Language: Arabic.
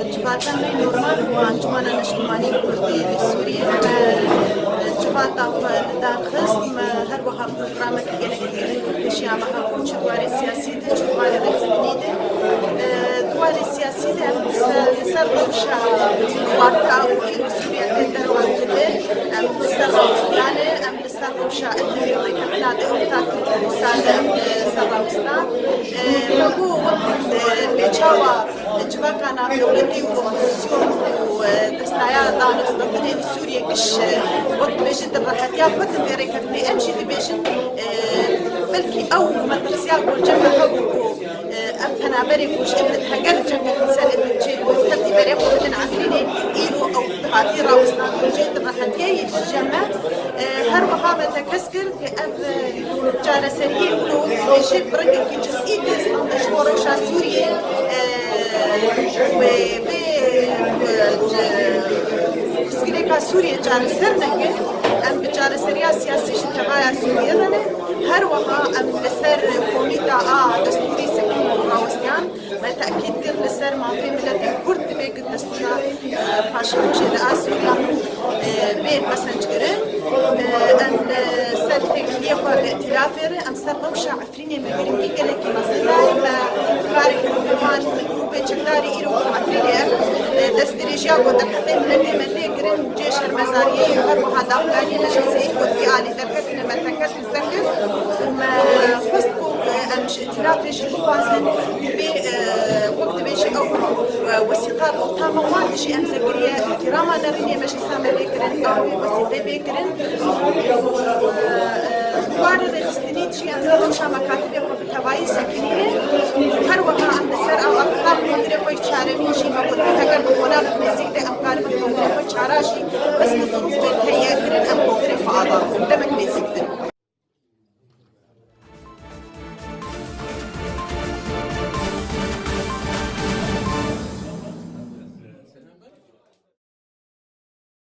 جفاتا نورمال وانجمانا الاجتماعي الكردي لسوريا جفاتا دار خصم هر وها برنامج كيشيا مها كل دوار سياسي دوار الاقتصادي دوار السياسي سر روشا واركا وسوريا تدر وازدبر سر روستانه سر روشا اللي كنا دورتات سالم سر روستان لقو بيتشاوا جفاكانا دولتي وكوميسيون ودستايا دانس دولتي سوريا كش وقت بيجد الراحتيا وقت بيريكتني امشي بيجد بلكي او ما ترسيا والجنة حقوقو أنا بري وش إبن حجر جنة إنسان إبن شيء وتبدي بري وبدن عفريني إيرو أو هاتي راوسنا وجيت الراحتيا يجمع هر وهذا تكسر كأب جار سريع ولو شيء برجع في جزئية إسلام شورشة سوريا و سكريكا سوريا جار سرنا أم بجار سريع سياسي شتغايا سوريا لنا هر وها أم بسر كوميدا دستوري سكين راوستيان ما تأكيد كر لسر ما في ملة الكرد بيك الدستورة فاشل جدا سوريا بين مسنجرين أن سر تكلية والائتلاف أن سر روشة عفريني مجرمي قلك مصداي ما خارج كمان بيتشكلاري إيرو عفريني دستريجيا ودكتين ملة ملة قرن جيش المزارية هر وها دافغاني نشسي ودي آلي دركتنا ما تنكس نسكر وما خصكو أمش ائتلاف يجي فازن بوقت بيجي أو وثيقات أو تاموات شيء أمزكرية احتراما نريني ماشي سامة بيكرن أو وسيطة بيكرن دوار الاستنيد شيء أنزلهم شاما كاتبه وبتوائي سكينية هر وها عند سر أو أقطاب مدري خوي تشارمي شيء ما قلت هكذا بخونا بمزيك ده أمكار مدري خوي تشاراشي بس مصروف بين هي كرن أم مدري فاضا دمك مزيك ده